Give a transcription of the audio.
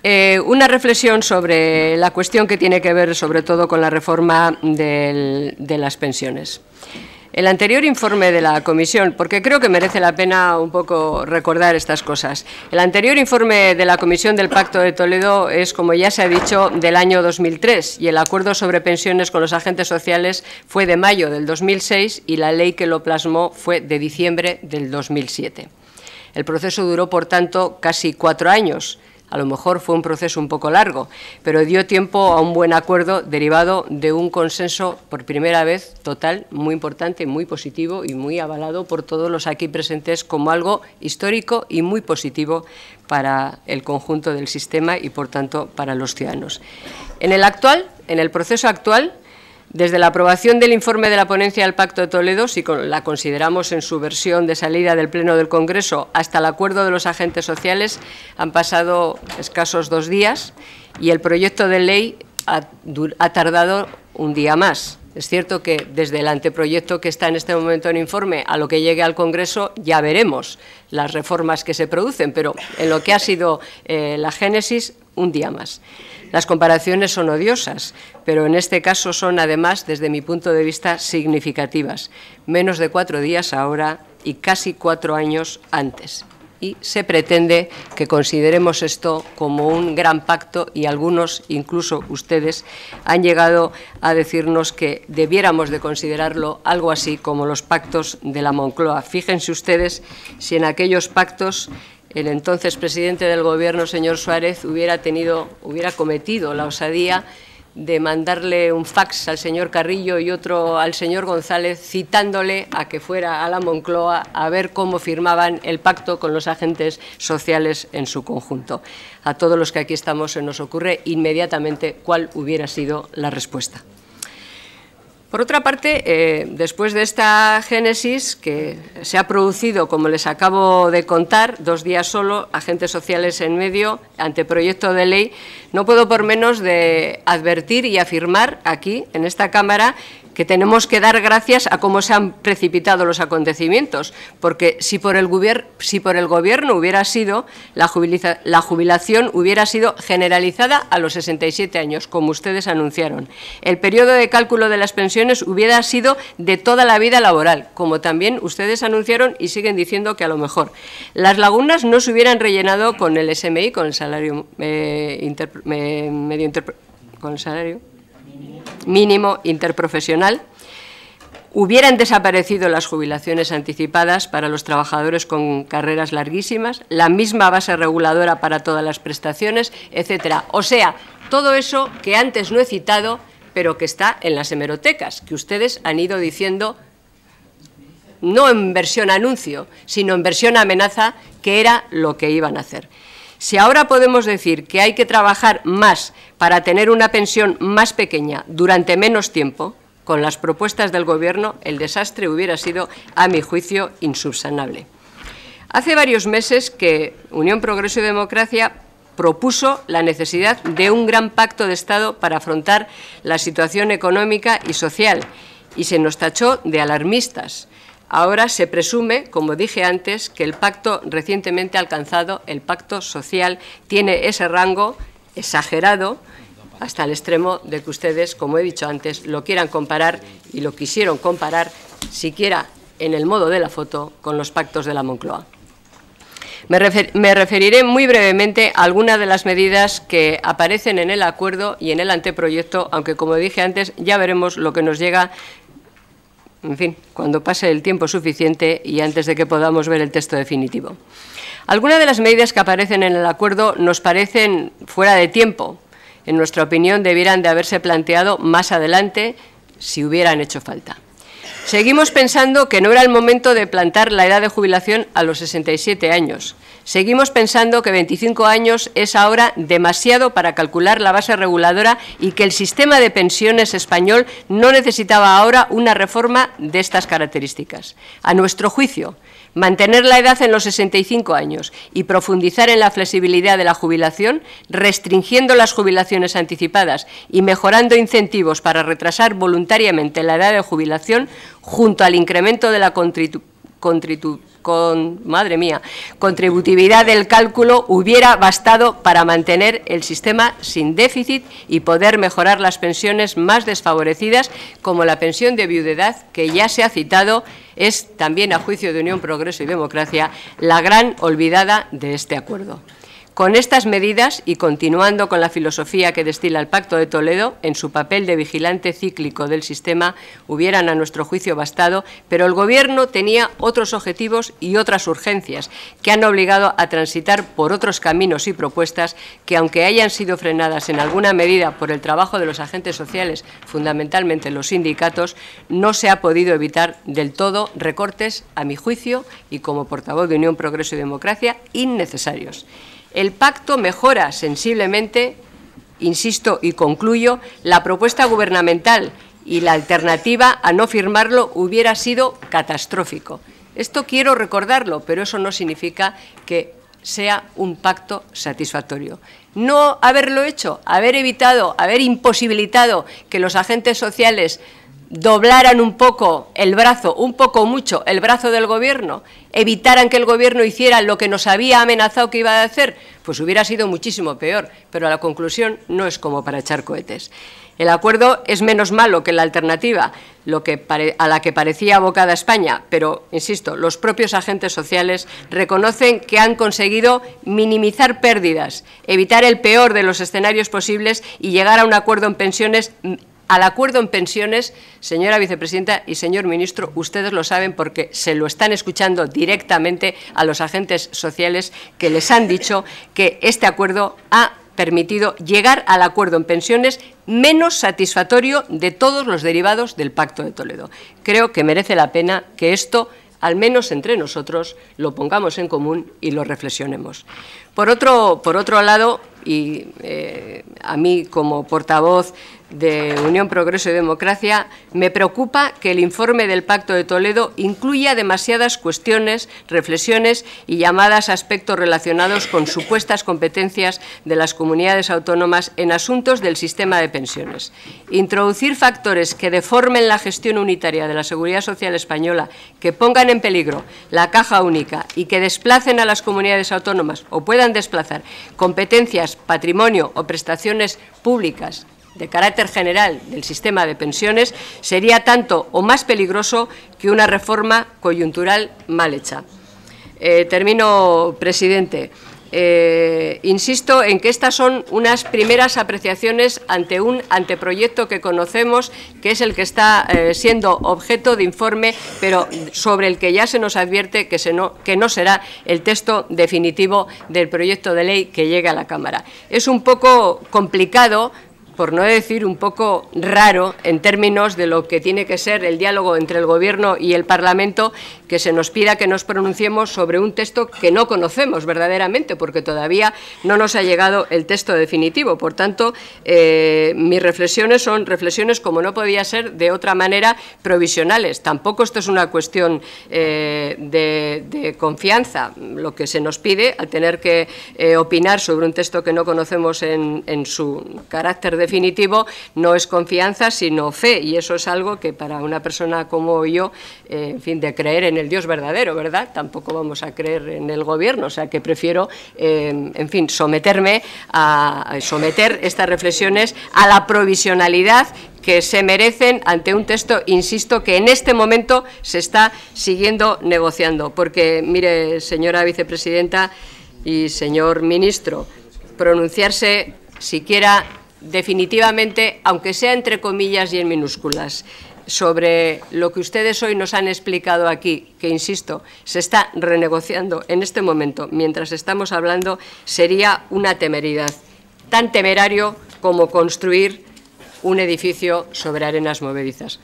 Una reflexión sobre la cuestión que tiene que ver sobre todo con la reforma de las pensiones. El anterior informe de la Comisión, porque creo que merece la pena un poco recordar estas cosas. El anterior informe de la Comisión del Pacto de Toledo es, como ya se ha dicho, del año 2003 y el acuerdo sobre pensiones con los agentes sociales fue de mayo del 2006 y la ley que lo plasmó fue de diciembre del 2007. El proceso duró, por tanto, casi 4 años. A lo mejor fue un proceso un poco largo, pero dio tiempo a un buen acuerdo derivado de un consenso, por primera vez, total, muy importante, muy positivo y muy avalado por todos los aquí presentes como algo histórico y muy positivo para el conjunto del sistema y, por tanto, para los ciudadanos. En el proceso actual, desde la aprobación del informe de la ponencia del Pacto de Toledo, si la consideramos en su versión de salida del Pleno del Congreso, hasta el acuerdo de los agentes sociales, han pasado escasos 2 días y el proyecto de ley ha tardado un día más. Es cierto que desde el anteproyecto que está en este momento en informe a lo que llegue al Congreso ya veremos las reformas que se producen, pero en lo que ha sido la génesis, un día más. Las comparaciones son odiosas, pero en este caso son, además, desde mi punto de vista, significativas. Menos de 4 días ahora y casi 4 años antes. Y se pretende que consideremos esto como un gran pacto y algunos, incluso ustedes, han llegado a decirnos que debiéramos de considerarlo algo así como los pactos de la Moncloa. Fíjense ustedes si en aquellos pactos el entonces presidente del Gobierno, señor Suárez, hubiera cometido la osadía de mandarle un fax al señor Carrillo y otro al señor González citándole a que fuera a la Moncloa a ver cómo firmaban el pacto con los agentes sociales en su conjunto. A todos los que aquí estamos se nos ocurre inmediatamente cuál hubiera sido la respuesta. Por otra parte, después de esta génesis que se ha producido, como les acabo de contar, 2 días solo, agentes sociales en medio, anteproyecto de ley, no puedo por menos de advertir y afirmar aquí, en esta Cámara, que tenemos que dar gracias a cómo se han precipitado los acontecimientos, porque si por el Gobierno hubiera sido, la jubilación hubiera sido generalizada a los 67 años, como ustedes anunciaron. El periodo de cálculo de las pensiones hubiera sido de toda la vida laboral, como también ustedes anunciaron y siguen diciendo que a lo mejor. Las lagunas no se hubieran rellenado con el SMI, con el salario mínimo interprofesional, hubieran desaparecido las jubilaciones anticipadas para los trabajadores con carreras larguísimas, la misma base reguladora para todas las prestaciones, etcétera. O sea, todo eso que antes no he citado, pero que está en las hemerotecas, que ustedes han ido diciendo, no en versión anuncio, sino en versión amenaza, que era lo que iban a hacer. Si ahora podemos decir que hay que trabajar más para tener una pensión más pequeña durante menos tiempo, con las propuestas del Gobierno, el desastre hubiera sido, a mi juicio, insubsanable. Hace varios meses que Unión, Progreso y Democracia propuso la necesidad de un gran pacto de Estado para afrontar la situación económica y social y se nos tachó de alarmistas. Ahora se presume, como dije antes, que el pacto recientemente alcanzado, el pacto social, tiene ese rango exagerado hasta el extremo de que ustedes, como he dicho antes, lo quieran comparar y lo quisieron comparar, siquiera en el modo de la foto, con los pactos de la Moncloa. Me referiré muy brevemente a algunas de las medidas que aparecen en el acuerdo y en el anteproyecto, aunque, como dije antes, ya veremos lo que nos llega, en fin, cuando pase el tiempo suficiente y antes de que podamos ver el texto definitivo. Algunas de las medidas que aparecen en el acuerdo nos parecen fuera de tiempo. En nuestra opinión, debieran de haberse planteado más adelante si hubieran hecho falta. Seguimos pensando que no era el momento de plantar la edad de jubilación a los 67 años. Seguimos pensando que 25 años es ahora demasiado para calcular la base reguladora y que el sistema de pensiones español no necesitaba ahora una reforma de estas características. A nuestro juicio, mantener la edad en los 65 años y profundizar en la flexibilidad de la jubilación, restringiendo las jubilaciones anticipadas y mejorando incentivos para retrasar voluntariamente la edad de jubilación, junto al incremento de la contributividad del cálculo hubiera bastado para mantener el sistema sin déficit y poder mejorar las pensiones más desfavorecidas, como la pensión de viudedad, que ya se ha citado, es también, a juicio de Unión, Progreso y Democracia, la gran olvidada de este acuerdo. Con estas medidas, y continuando con la filosofía que destila el Pacto de Toledo, en su papel de vigilante cíclico del sistema, hubieran, a nuestro juicio, bastado, pero el Gobierno tenía otros objetivos y otras urgencias que han obligado a transitar por otros caminos y propuestas que, aunque hayan sido frenadas en alguna medida por el trabajo de los agentes sociales, fundamentalmente los sindicatos, no se ha podido evitar del todo recortes, a mi juicio, y como portavoz de Unión, Progreso y Democracia, innecesarios. El pacto mejora sensiblemente, insisto y concluyo, la propuesta gubernamental, y la alternativa a no firmarlo hubiera sido catastrófico. Esto quiero recordarlo, pero eso no significa que sea un pacto satisfactorio. No haberlo hecho, haber evitado, haber imposibilitado que los agentes sociales doblaran un poco el brazo, un poco mucho, el brazo del Gobierno, evitaran que el Gobierno hiciera lo que nos había amenazado que iba a hacer, pues hubiera sido muchísimo peor, pero la conclusión no es como para echar cohetes. El acuerdo es menos malo que la alternativa, a la que parecía abocada España, pero, insisto, los propios agentes sociales reconocen que han conseguido minimizar pérdidas, evitar el peor de los escenarios posibles y llegar a un acuerdo en pensiones. Al acuerdo en pensiones, señora vicepresidenta y señor ministro, ustedes lo saben porque se lo están escuchando directamente a los agentes sociales, que les han dicho que este acuerdo ha permitido llegar al acuerdo en pensiones menos satisfactorio de todos los derivados del Pacto de Toledo. Creo que merece la pena que esto, al menos entre nosotros, lo pongamos en común y lo reflexionemos. Por otro lado, y a mí como portavoz de Unión, Progreso y Democracia, me preocupa que el informe del Pacto de Toledo incluya demasiadas cuestiones, reflexiones y llamadas a aspectos relacionados con supuestas competencias de las comunidades autónomas en asuntos del sistema de pensiones. Introducir factores que deformen la gestión unitaria de la Seguridad Social española, que pongan en peligro la caja única y que desplacen a las comunidades autónomas o puedan desplazar competencias, patrimonio o prestaciones públicas de carácter general del sistema de pensiones, sería tanto o más peligroso que una reforma coyuntural mal hecha. Termino, presidente. Insisto en que estas son unas primeras apreciaciones ante un anteproyecto que conocemos, que es el que está siendo objeto de informe, pero sobre el que ya se nos advierte que no será el texto definitivo del proyecto de ley que llegue a la Cámara. Es un poco complicado, por no decir un poco raro, en términos de lo que tiene que ser el diálogo entre el Gobierno y el Parlamento, que se nos pida que nos pronunciemos sobre un texto que no conocemos verdaderamente, porque todavía no nos ha llegado el texto definitivo. Por tanto, mis reflexiones son reflexiones, como no podía ser de otra manera, provisionales. Tampoco esto es una cuestión de confianza. Lo que se nos pide, al tener que opinar sobre un texto que no conocemos en su carácter definitivo, no es confianza, sino fe, y eso es algo que para una persona como yo, en fin, de creer en el Dios verdadero, ¿verdad? Tampoco vamos a creer en el Gobierno, o sea que prefiero, en fin, someter estas reflexiones a la provisionalidad que se merecen ante un texto, insisto, que en este momento se está siguiendo negociando. Porque, mire, señora vicepresidenta y señor ministro, pronunciarse siquiera definitivamente, aunque sea entre comillas y en minúsculas, sobre lo que ustedes hoy nos han explicado aquí, que, insisto, se está renegociando en este momento, mientras estamos hablando, sería una temeridad, tan temerario como construir un edificio sobre arenas movedizas.